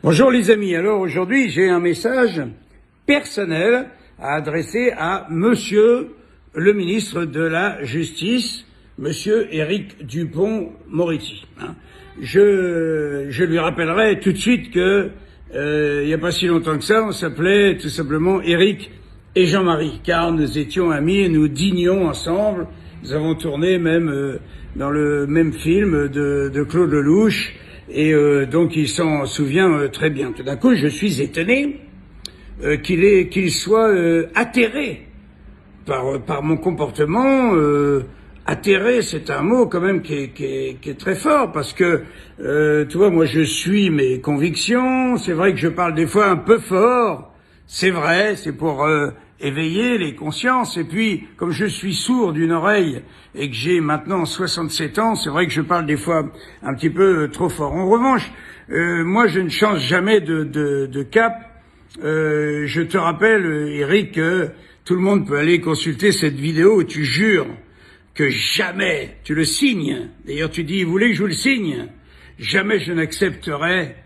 Bonjour les amis, alors aujourd'hui j'ai un message personnel à adresser à monsieur le ministre de la Justice, monsieur Éric Dupond-Moretti. Je lui rappellerai tout de suite que il n'y a pas si longtemps que ça, on s'appelait tout simplement Éric et Jean-Marie, car nous étions amis et nous dînions ensemble. Nous avons tourné même dans le même film de Claude Lelouch. Et donc il s'en souvient très bien. Tout d'un coup, je suis étonné qu'il soit atterré par mon comportement. Atterré, c'est un mot quand même qui est très fort parce que tu vois, moi je suis mes convictions. C'est vrai que je parle des fois un peu fort. C'est vrai, c'est pour éveiller les consciences. Et puis, comme je suis sourd d'une oreille et que j'ai maintenant 67 ans, c'est vrai que je parle des fois un petit peu trop fort. En revanche, moi, je ne change jamais de cap. Je te rappelle, Éric, que tout le monde peut aller consulter cette vidéo où tu jures que jamais tu le signes. D'ailleurs, tu dis, vous voulez que je vous le signe? Jamais je n'accepterai,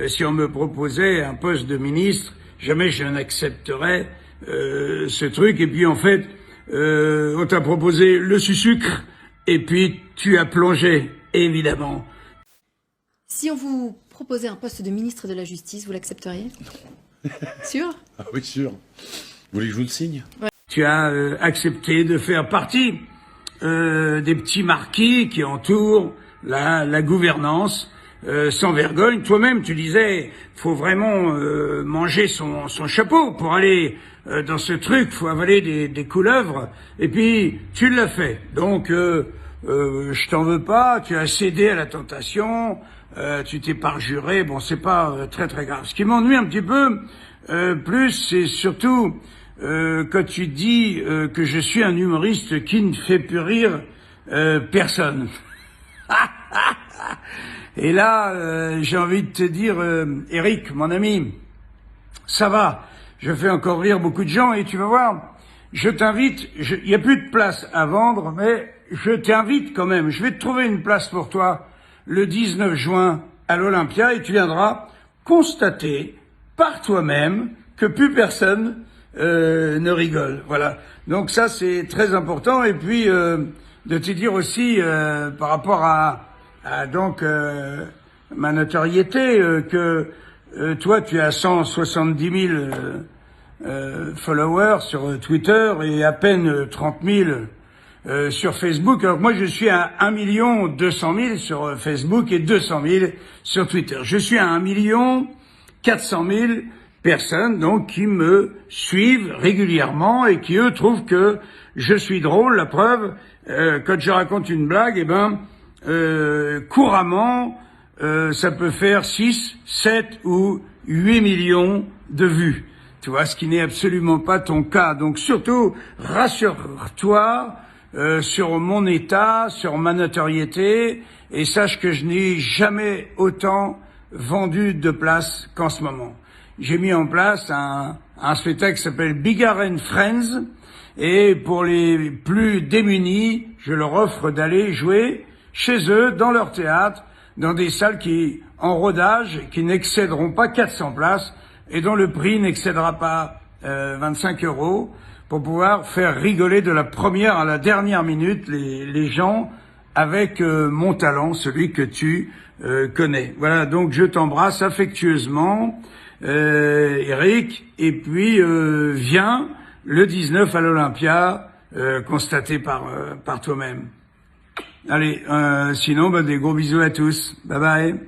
si on me proposait un poste de ministre, jamais je n'accepterai ce truc. Et puis en fait, on t'a proposé le sucre et puis tu as plongé, évidemment. Si on vous proposait un poste de ministre de la Justice, vous l'accepteriez? Sûr? Ah oui, sûr. Vous voulez que je vous le signe? Ouais. Tu as accepté de faire partie des petits marquis qui entourent la gouvernance. Sans vergogne, toi-même tu disais, faut vraiment manger son chapeau pour aller dans ce truc, faut avaler des couleuvres, et puis tu l'as fait. Donc je t'en veux pas, tu as cédé à la tentation, tu t'es parjuré, bon c'est pas très très grave. Ce qui m'ennuie un petit peu plus, c'est surtout quand tu dis que je suis un humoriste qui ne fait plus rire personne. Et là, j'ai envie de te dire, Éric, mon ami, ça va, je fais encore rire beaucoup de gens et tu vas voir, je t'invite, il n'y a plus de place à vendre, mais je t'invite quand même, je vais te trouver une place pour toi le 19 juin à l'Olympia et tu viendras constater par toi-même que plus personne ne rigole. Voilà, donc ça c'est très important et puis de te dire aussi par rapport à donc ma notoriété que toi tu as 170 000 followers sur Twitter et à peine 30 000 sur Facebook. Alors moi je suis à 1 200 000 sur Facebook et 200 000 sur Twitter. Je suis à 1 400 000 personnes donc qui me suivent régulièrement et qui eux trouvent que je suis drôle. La preuve, quand je raconte une blague, eh ben couramment, ça peut faire 6, 7 ou 8 millions de vues. Tu vois, ce qui n'est absolument pas ton cas. Donc surtout, rassure-toi sur mon état, sur ma notoriété, et sache que je n'ai jamais autant vendu de place qu'en ce moment. J'ai mis en place un spectacle qui s'appelle Bigger and Friends, et pour les plus démunis, je leur offre d'aller jouer chez eux, dans leur théâtre, dans des salles en rodage, qui n'excéderont pas 400 places et dont le prix n'excédera pas 25 €, pour pouvoir faire rigoler de la première à la dernière minute les gens avec mon talent, celui que tu connais. Voilà, donc je t'embrasse affectueusement, Éric, et puis viens le 19 à l'Olympia, constater par toi-même. Allez, sinon, des gros bisous à tous. Bye bye.